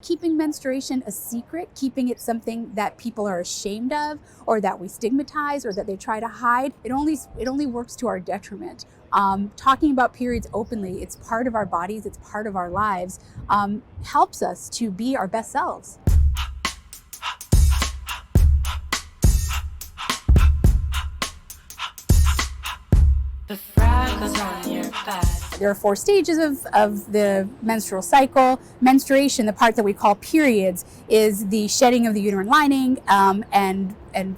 Keeping menstruation a secret, keeping it something that people are ashamed of, or that we stigmatize, or that they try to hide, it only works to our detriment. Talking about periods openly, it's part of our bodies, it's part of our lives, helps us to be our best selves. The freckles on your back. There are 4 stages of the menstrual cycle. Menstruation, the part that we call periods, is the shedding of the uterine lining and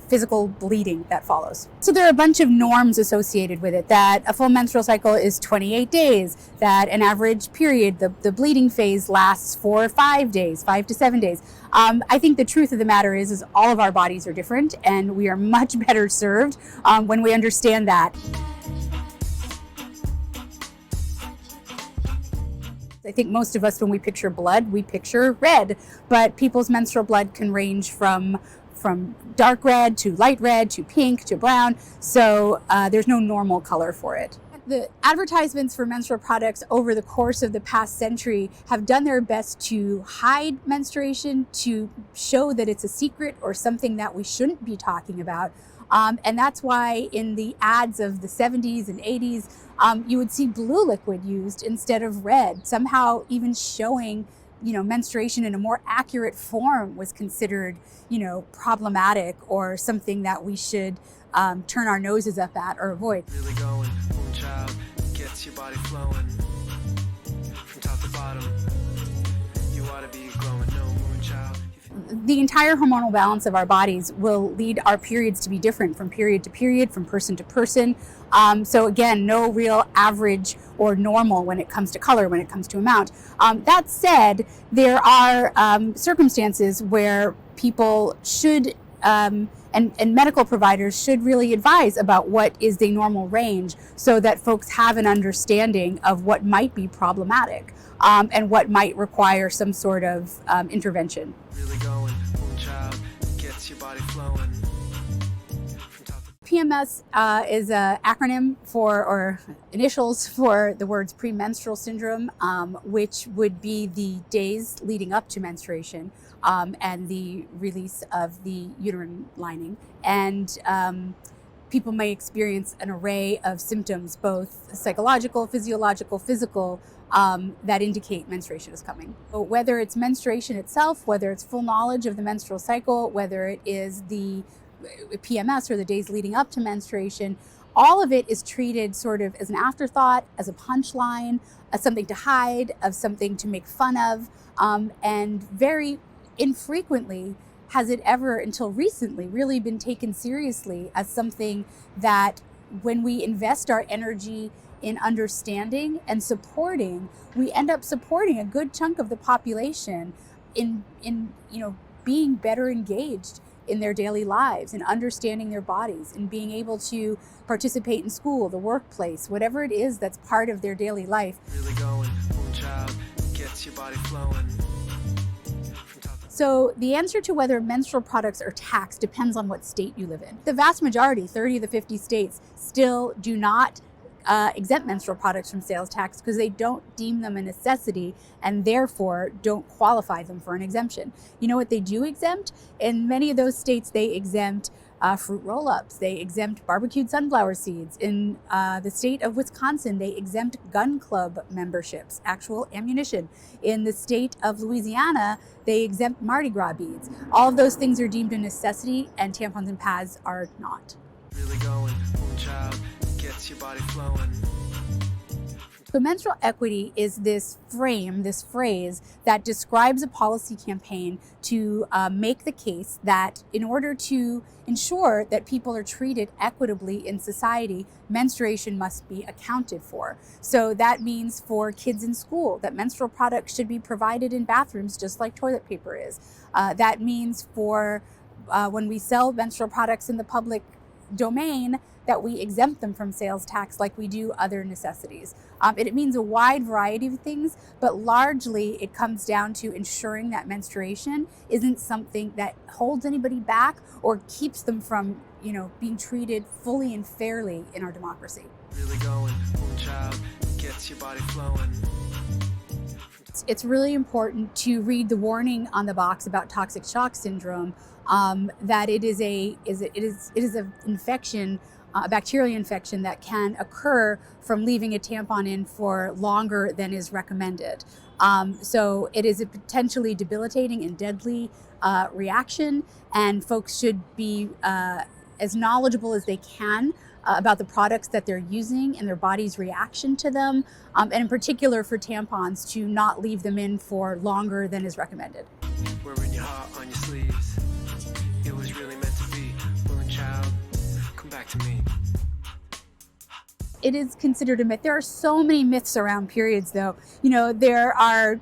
physical bleeding that follows. So there are a bunch of norms associated with it, that a full menstrual cycle is 28 days, that an average period, the bleeding phase, lasts for 5 days, 5 to 7 days. I think the truth of the matter is all of our bodies are different, and we are much better served when we understand that. I think most of us, when we picture blood, we picture red, but people's menstrual blood can range from dark red to light red to pink to brown, so there's no normal color for it. The advertisements for menstrual products over the course of the past century have done their best to hide menstruation, to show that it's a secret or something that we shouldn't be talking about. And that's why in the ads of the 70s and 80s, you would see blue liquid used instead of red. Somehow even showing, menstruation in a more accurate form was considered, problematic or something that we should turn our noses up at or avoid. Really going, child, gets your body flowing from top to bottom. You ought to be glowing, no moon child. The entire hormonal balance of our bodies will lead our periods to be different from period to period, from person to person. So again, no real average or normal when it comes to color, when it comes to amount. That said, there are circumstances where people should and medical providers should really advise about what is the normal range, so that folks have an understanding of what might be problematic and what might require some sort of intervention. Really going, child, gets your body flowing. PMS is an acronym for, or initials for, the words premenstrual syndrome, which would be the days leading up to menstruation and the release of the uterine lining. And people may experience an array of symptoms, both psychological, physiological, physical, that indicate menstruation is coming. So whether it's menstruation itself, whether it's full knowledge of the menstrual cycle, whether it is the PMS or the days leading up to menstruation, all of it is treated sort of as an afterthought, as a punchline, as something to hide, as something to make fun of, and very infrequently has it ever, until recently, really been taken seriously as something that, when we invest our energy in understanding and supporting, we end up supporting a good chunk of the population in being better engaged in their daily lives, and understanding their bodies, and being able to participate in school, the workplace, whatever it is that's part of their daily life. Really going, child, gets your body flowing. So the answer to whether menstrual products are taxed depends on what state you live in. The vast majority, 30 of the 50 states, still do not exempt menstrual products from sales tax because they don't deem them a necessity and therefore don't qualify them for an exemption. You know what they do exempt? In many of those states, they exempt fruit roll-ups. They exempt barbecued sunflower seeds. In the state of Wisconsin, they exempt gun club memberships, actual ammunition. In the state of Louisiana, they exempt Mardi Gras beads. All of those things are deemed a necessity, and tampons and pads are not. Really going, child, gets your body flowing. So menstrual equity is this frame, this phrase that describes a policy campaign to make the case that in order to ensure that people are treated equitably in society, menstruation must be accounted for. So that means for kids in school, that menstrual products should be provided in bathrooms just like toilet paper is. That means for when we sell menstrual products in the public domain, that we exempt them from sales tax like we do other necessities. It means a wide variety of things, but largely it comes down to ensuring that menstruation isn't something that holds anybody back or keeps them from, being treated fully and fairly in our democracy. Really going, child, gets your body flowing. It's really important to read the warning on the box about toxic shock syndrome, that it is an infection, a bacterial infection that can occur from leaving a tampon in for longer than is recommended. So it is a potentially debilitating and deadly reaction, and folks should be as knowledgeable as they can about the products that they're using and their body's reaction to them, and in particular for tampons, to not leave them in for longer than is recommended. Wearing your heart on your sleeves. It was really meant to be. Willing child, come back to me. It is considered a myth. There are so many myths around periods, though. There are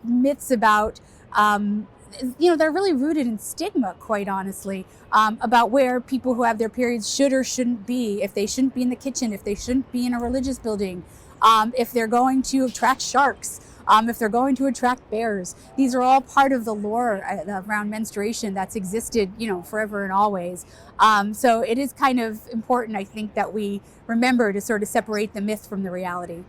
myths about, they're really rooted in stigma, quite honestly, about where people who have their periods should or shouldn't be, if they shouldn't be in the kitchen, if they shouldn't be in a religious building, if they're going to attract sharks, if they're going to attract bears. These are all part of the lore around menstruation that's existed, forever and always. So it is kind of important, I think, that we remember to sort of separate the myth from the reality.